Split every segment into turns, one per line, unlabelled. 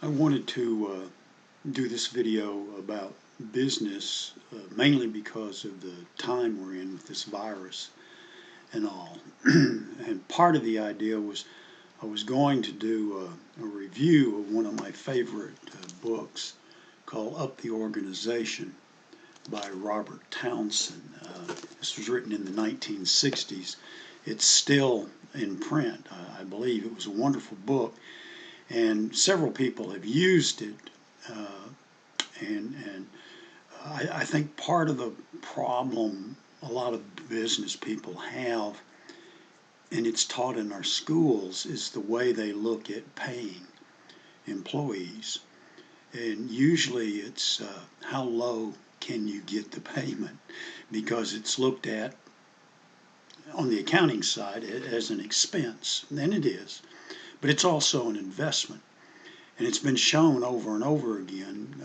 I wanted to do this video about business mainly because of the time we're in with this virus and all. And part of the idea was I was going to do a review of one of my favorite books called Up the Organization by Robert Townsend. This was written in the 1960s. It's still in print, I believe. It was a wonderful book, and several people have used it. I think part of the problem a lot of business people have, and it's taught in our schools, is the way they look at paying employees. And usually it's how low can you get the payment, because it's looked at on the accounting side as an expense, and it is, but it's also an investment. And it's been shown over and over again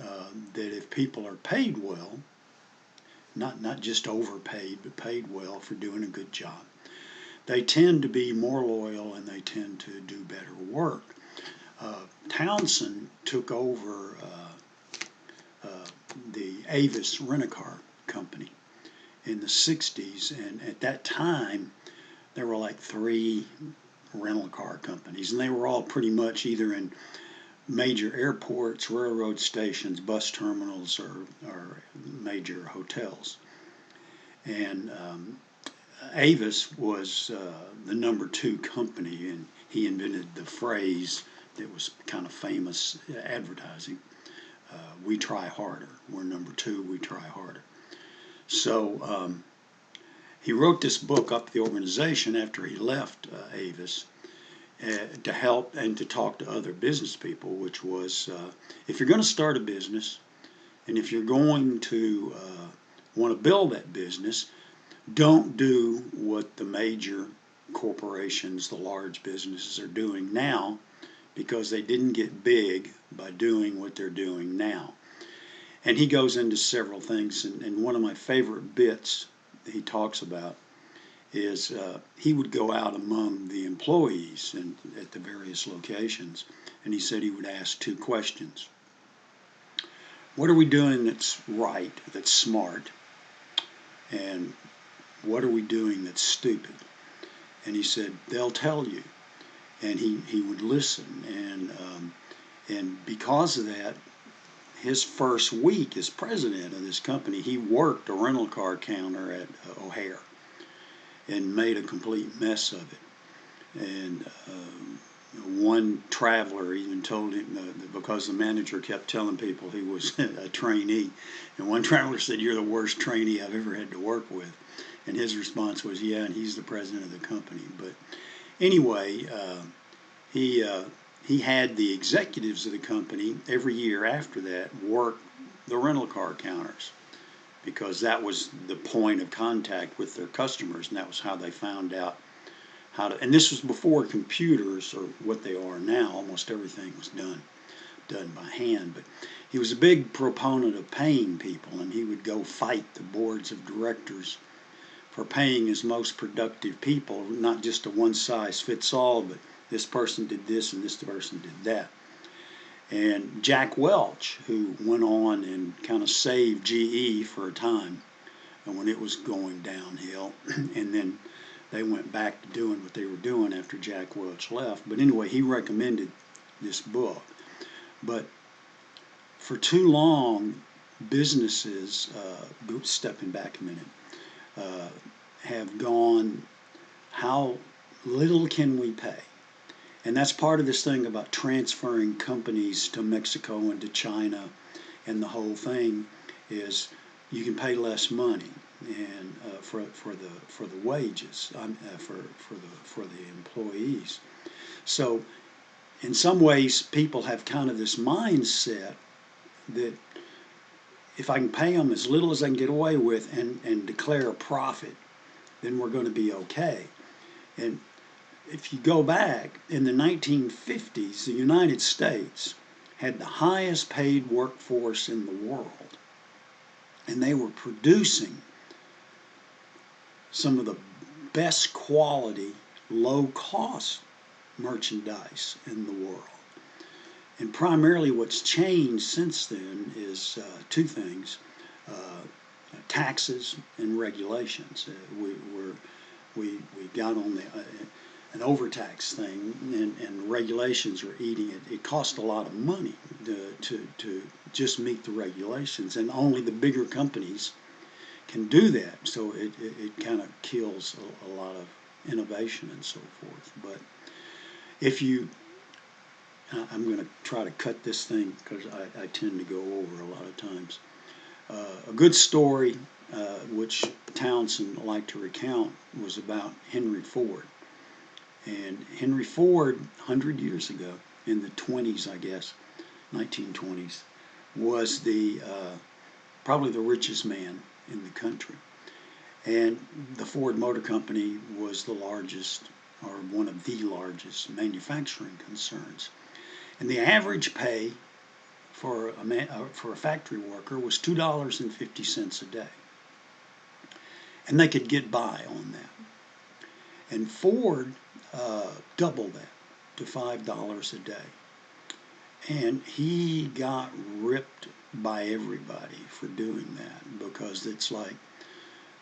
that if people are paid well, not just overpaid, but paid well for doing a good job, they tend to be more loyal and they tend to do better work. Townsend took over the Avis rent-a-car company in the 60s, and at that time there were like 3 rental car companies, and they were all pretty much either in major airports, railroad stations, bus terminals, or major hotels. And Avis was the number 2 company, and he invented the phrase that was kind of famous advertising, we try harder. We're number 2, we try harder. So he wrote this book, Up the Organization, after he left Avis, to help and to talk to other business people, which was if you're going to start a business and if you're going to want to build that business, don't do what the major corporations, the large businesses are doing now, because they didn't get big by doing what they're doing now. And he goes into several things, and one of my favorite bits he talks about is he would go out among the employees and at the various locations, and he said he would ask 2 questions. What are we doing that's right, that's smart? And what are we doing that's stupid? And he said, they'll tell you. And he would listen, and because of that, his first week as president of this company, he worked a rental car counter at O'Hare and made a complete mess of it. And one traveler even told him, because the manager kept telling people he was a trainee, and one traveler said, "You're the worst trainee I've ever had to work with." And his response was, "Yeah, and he's the president of the company." But anyway, he had the executives of the company every year after that work the rental car counters, because that was the point of contact with their customers, and that was how they found out how to. And this was before computers or what they are now. Almost everything was done by hand. But he was a big proponent of paying people, and he would go fight the boards of directors for paying his most productive people, not just a one-size-fits-all, but this person did this and this person did that. And Jack Welch, who went on and kind of saved GE for a time when it was going downhill, and then they went back to doing what they were doing after Jack Welch left. But anyway, he recommended this book. But for too long, businesses, stepping back a minute, have gone, how little can we pay? And that's part of this thing about transferring companies to Mexico and to China, and the whole thing is you can pay less money and for the wages, for the employees. So in some ways, people have kind of this mindset that if I can pay them as little as I can get away with and declare a profit, then we're going to be okay. And if you go back, in the 1950s, the United States had the highest paid workforce in the world, and they were producing some of the best quality, low-cost merchandise in the world. And primarily what's changed since then is two things, taxes and regulations. We got on an overtax thing, and regulations are eating it. It costs a lot of money to just meet the regulations, and only the bigger companies can do that. So it kind of kills a lot of innovation and so forth. But if you, I'm going to try to cut this thing because I tend to go over a lot of times. A good story, which Townsend liked to recount, was about Henry Ford. And Henry Ford, 100 years ago, in the 20s, I guess, 1920s, was probably the richest man in the country. And the Ford Motor Company was the largest, or one of the largest, manufacturing concerns. And the average pay for a factory worker was $2.50 a day. And they could get by on that. And Ford doubled that to $5 a day. And he got ripped by everybody for doing that, because it's like,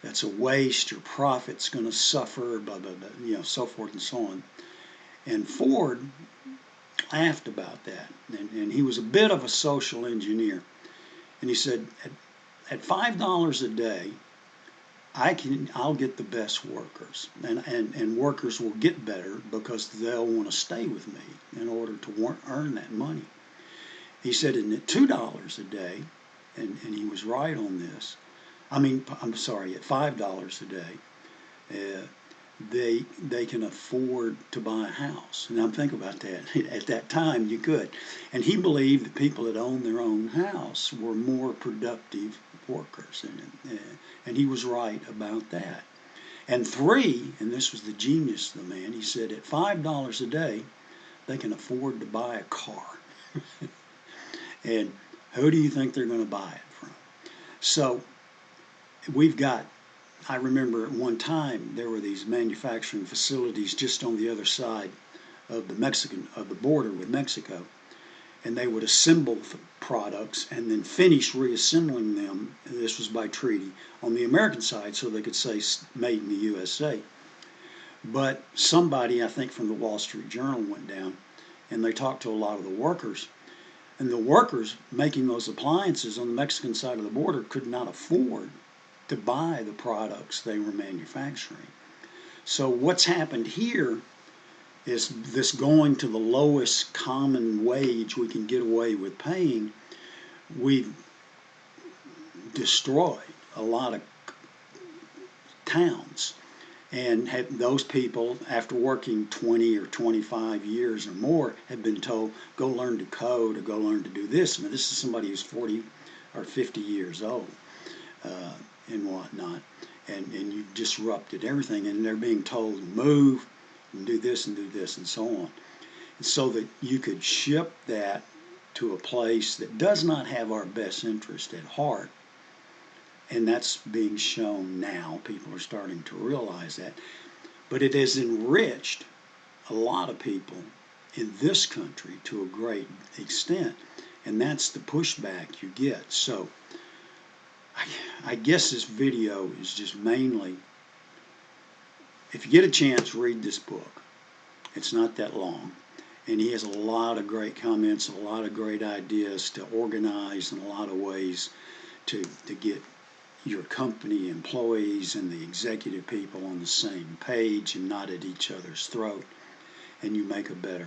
that's a waste, your profit's going to suffer, blah, blah, blah, so forth and so on. And Ford laughed about that, and he was a bit of a social engineer. And he said, at $5 a day, I'll get the best workers, and workers will get better because they'll want to stay with me in order to earn that money. He said, and at $2 a day, and he was right on this. I'm sorry, at $5 a day, they can afford to buy a house. And I'm thinking about that. At that time, you could. And he believed that people that owned their own house were more productive workers. And he was right about that. And three, and this was the genius of the man, he said at $5 a day, they can afford to buy a car. And who do you think they're going to buy it from? So we've got, I remember at one time there were these manufacturing facilities just on the other side of the border with Mexico, and they would assemble products and then finish reassembling them. This was by treaty on the American side, so they could say made in the USA. But somebody, I think from the Wall Street Journal, went down and they talked to a lot of the workers. And the workers making those appliances on the Mexican side of the border could not afford to buy the products they were manufacturing. So what's happened here is this going to the lowest common wage we can get away with paying. We've destroyed a lot of towns, and those people, after working 20 or 25 years or more, have been told, go learn to code or go learn to do this. I mean, this is somebody who's 40 or 50 years old and whatnot, and you've disrupted everything, and they're being told to move and do this and so on. And so that you could ship that to a place that does not have our best interest at heart. And that's being shown now. People are starting to realize that. But it has enriched a lot of people in this country to a great extent. And that's the pushback you get. So I guess this video is just mainly, if you get a chance, read this book. It's not that long. And he has a lot of great comments, a lot of great ideas to organize in a lot of ways to get your company employees and the executive people on the same page and not at each other's throat, and you make a better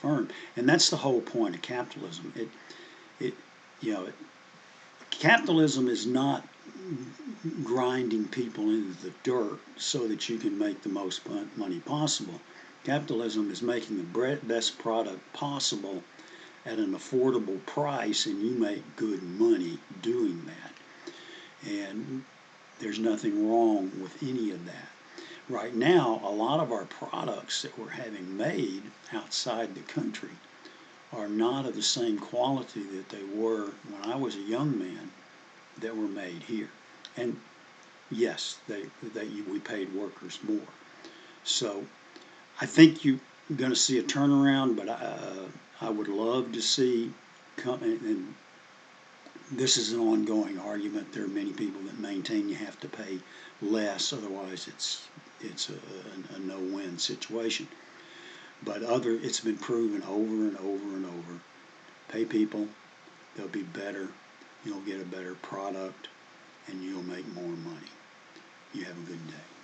firm. And that's the whole point of capitalism. Capitalism is not grinding people into the dirt so that you can make the most money possible. Capitalism is making the best product possible at an affordable price, and you make good money doing that. And there's nothing wrong with any of that. Right now, a lot of our products that we're having made outside the country are not of the same quality that they were when I was a young man that were made here. And yes, we paid workers more. So I think you're going to see a turnaround, but I would love to see, and this is an ongoing argument. There are many people that maintain you have to pay less, otherwise it's a no-win situation. But it's been proven over and over and over. Pay people, they'll be better, you'll get a better product, and you'll make more money. You have a good day.